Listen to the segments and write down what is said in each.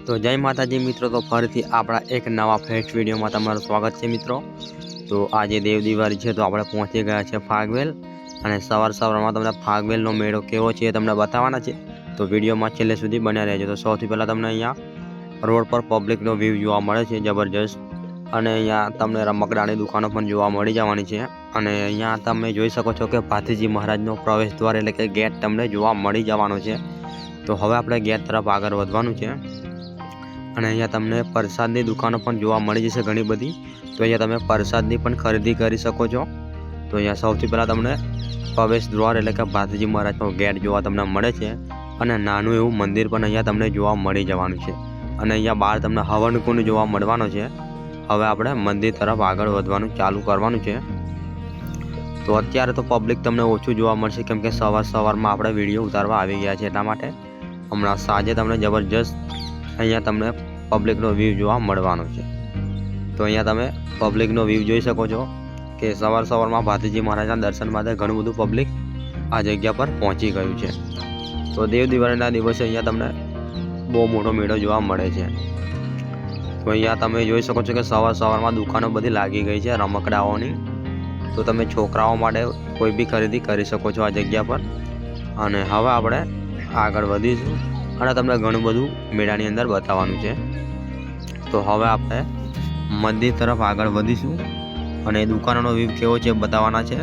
तो जय माताजी मित्रों। तो फरीथी आपણા एक नवा ફેક્ટ વિડીયોમાં તમારું સ્વાગત છે મિત્રો। તો આજે દેવ દિવાળી છે, તો આપણે પહોંચી ગયા છે ફાગવેલ, અને સવારમાં તમને ફાગવેલનો મેળો કેવો છે એ તમને બતાવવાના છે। તો વિડીયોમાં છેલ્લે સુધી બન્યા રહેજો। તો સૌથી પહેલાં તમને અહીંયા રોડ પર પબ્લિકનો વ્યૂ જોવા મળે છે જબરજસ્ત, અને અહીંયા તમને રમકડાની દુકાનો પણ જોવા મળી જવાની છે। અને અહીંયા તમે જોઈ શકો છો કે ભાથીજી મહારાજનો પ્રવેશ દ્વાર એટલે કે ગેટ તમને જોવા મળી જવાનો છે। તો હવે આપણે ગેટ તરફ આગળ વધવાનું છે, અને અહીંયા તમને પ્રસાદની દુકાનો પણ જોવા મળી જશે ઘણી બધી। તો અહીંયા તમે પ્રસાદની પણ ખરીદી કરી શકો છો। તો અહીંયા સૌથી પહેલાં તમને પ્રવેશ દ્વાર એટલે કે ભાથીજી મહારાજનો ગેટ જોવા તમને મળે છે, અને નાનું એવું મંદિર પણ અહીંયા તમને જોવા મળી જવાનું છે, અને અહીંયા બહાર તમને હવનકુંડ જોવા મળવાનો છે। હવે આપણે મંદિર તરફ આગળ વધવાનું ચાલુ કરવાનું છે। તો અત્યારે તો પબ્લિક તમને ઓછું જોવા મળશે, કેમ કે સવારમાં આપણે વિડીયો ઉતારવા આવી ગયા છે, એટલા માટે હમણાં સાંજે તમને જબરજસ્ત અહીંયા તમને પબ્લિકનો વ્યૂ જોવા મળવાનો છે। તો અહીંયા તમે પબ્લિકનો વ્યૂ જોઈ શકો છો કે સવારમાં ભાથીજી મહારાજના દર્શન માટે ઘણું બધું પબ્લિક આ જગ્યા પર પહોંચી ગયું છે। તો દેવ દિવાળીના દિવસે અહીંયા તમને બહુ મોટો મેળો જોવા મળે છે। તો અહીંયા તમે જોઈ શકો છો કે સવારમાં દુકાનો બધી લાગી ગઈ છે રમકડાઓની। તો તમે છોકરાઓ માટે કોઈ બી ખરીદી કરી શકો છો આ જગ્યા પર। અને હવે આપણે આગળ વધીશું અને તમને ઘણું બધું મેળાની અંદર બતાવવાનું છે। તો હવે આપણે મંદિર તરફ આગળ વધીશું, અને દુકાનોનો વ્યૂ કેવો છે બતાવવાના છે।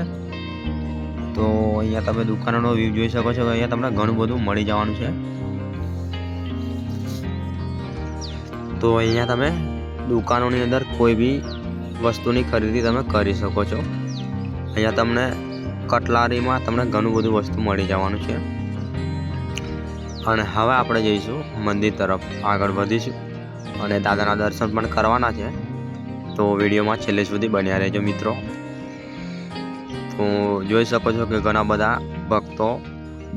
તો અહીંયા તમે દુકાનોનો વ્યૂ જોઈ શકો છો કે અહીંયા તમને ઘણું બધું મળી જવાનું છે। તો અહીંયા તમે દુકાનોની અંદર કોઈ બી વસ્તુની ખરીદી તમે કરી શકો છો। અહીંયા તમને કટલારીમાં તમને ઘણું બધું વસ્તુ મળી જવાનું છે। અને હવે આપણે જઈશું મંદિર તરફ આગળ વધીશું, અને દાદાના દર્શન પણ કરવાના છે। તો વિડીયોમાં છેલ્લે સુધી બન્યા રહેજો મિત્રો। તો જોઈ શકો છો કે ઘણા બધા ભક્તો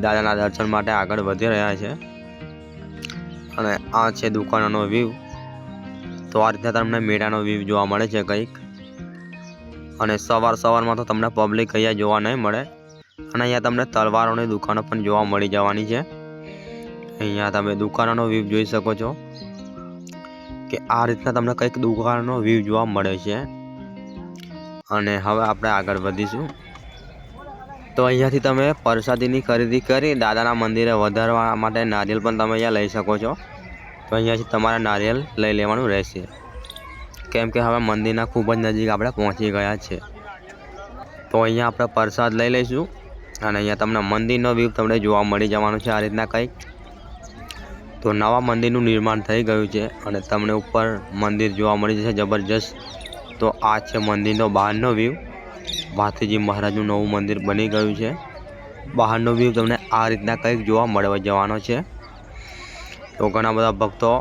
દાદાના દર્શન માટે આગળ વધી રહ્યા છે, અને આ છે દુકાનોનો વ્યૂ। તો આ રીતે તમને મેળાનો વ્યૂ જોવા મળે છે કંઈક, અને સવારમાં તો તમને પબ્લિક અહીંયા જોવા નહીં મળે, અને અહીંયા તમને તલવારોની દુકાનો પણ જોવા મળી જવાની છે। અહીંયા તમે દુકાનોનો વ્યૂ જોઈ શકો છો કે આ રીતના તમને કંઈક દુકાનનો વ્યૂ જોવા મળે છે। અને હવે આપણે આગળ વધીશું। તો અહીંયાથી તમે પ્રસાદીની ખરીદી કરી દાદાના મંદિરે વધારવા માટે નારિયેલ પણ તમે અહીંયા લઈ શકો છો। તો અહીંયાથી તમારે નારિયેલ લઈ લેવાનું રહેશે, કેમ કે હવે મંદિરના ખૂબ જ નજીક આપણે પહોંચી ગયા છે। તો અહીંયા આપણે પ્રસાદ લઈ લઈશું, અને અહીંયા તમને મંદિરનો વ્યૂ તમને જોવા મળી જવાનું છે આ રીતના કંઈક। તો નવા મંદિરનું નિર્માણ થઈ ગયું છે, અને તમને ઉપર મંદિર જોવા મળી જશે જબરજસ્ત। તો આ છે મંદિરનો બહારનો વ્યૂ। ભાથીજી મહારાજનું નવું મંદિર બની ગયું છે। બહારનો વ્યૂ તમને આ રીતના કંઈક જોવા મળવા જવાનો છે। તો ઘણા બધા ભક્તો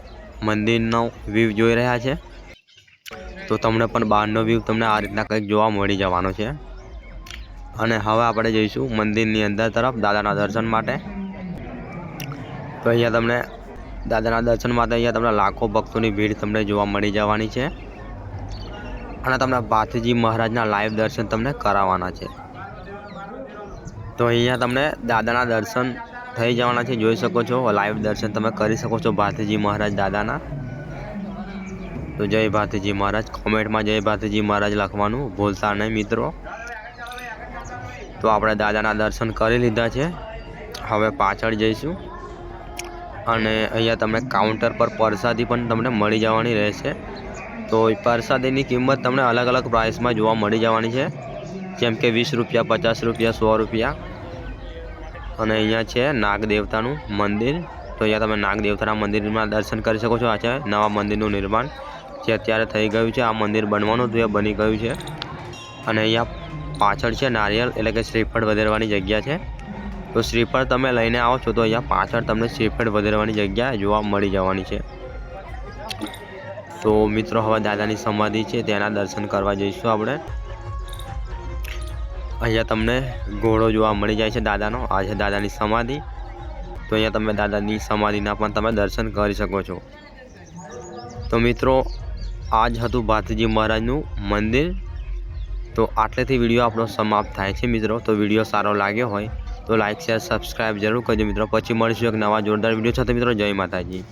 મંદિરનો વ્યૂ જોઈ રહ્યા છે, તો તમને પણ બહારનો વ્યૂ તમને આ રીતના કંઈક જોવા મળી જવાનો છે। અને હવે આપણે જઈશું મંદિરની અંદર તરફ દાદાના દર્શન માટે। તો અહીંયા તમને દાદાના દર્શન માટે અહીંયા તમને લાખો ભક્તોની ભીડ તમને જોવા મળી જવાની છે, અને તમને ભાથીજી મહારાજના લાઈવ દર્શન તમને કરાવવાના છે। તો અહીંયા તમને દાદાના દર્શન થઈ જવાના છે, જોઈ શકો છો લાઈવ દર્શન તમે કરી શકો છો ભાથીજી મહારાજ દાદાના। તો જય ભાથીજી મહારાજ, કોમેન્ટમાં જય ભાથીજી મહારાજ લખવાનું ભૂલતા નહીં મિત્રો। તો આપણે દાદાના દર્શન કરી લીધા છે, હવે પાછળ જઈશું, અને અહીંયા તમને કાઉન્ટર પર પ્રસાદી પણ તમને મળી જવાની રહેશે। તો પ્રસાદીની કિંમત તમને અલગ અલગ પ્રાઇસમાં જોવા મળી જવાની છે, જેમ કે 20 રૂપિયા, 50 રૂપિયા, 100 રૂપિયા। અને અહીંયા છે નાગ દેવતાનું મંદિર। તો અહીંયા તમે નાગ દેવતાના મંદિરમાં દર્શન કરી શકો છો। આ છે નવા મંદિરનું નિર્માણ જે અત્યારે થઈ ગયું છે। આ મંદિર બનવાનું હતું, એ બની ગયું છે। અને અહીંયા પાછળ છે નારિયેલ એટલે કે શ્રીફળ વધારવાની જગ્યા છે। તો શ્રીફળ તમે લઈને આવો છો તો અહીંયા પાછળ તમને શ્રીફળ વધારવાની જગ્યા જોવા મળી જવાની છે। તો મિત્રો હવે દાદાની સમાધિ છે તેના દર્શન કરવા જઈશું આપણે। અહીંયા તમને ઘોડો જોવા મળી જાય છે દાદાનો, આ છે દાદાની સમાધિ। તો અહીંયા તમે દાદાની સમાધિના પણ તમે દર્શન કરી શકો છો। તો મિત્રો આ જ હતું ભાથીજી મહારાજનું મંદિર। તો આટલેથી વિડીયો આપણો સમાપ્ત થાય છે મિત્રો। તો વિડીયો સારો લાગ્યો હોય તો લાઇક, શેર, સબસ્ક્રાઈબ જરૂર કરજો મિત્રો। પછી મળીશું એક નવા જોરદાર વિડીયો સાથે મિત્રો। જય માતાજી।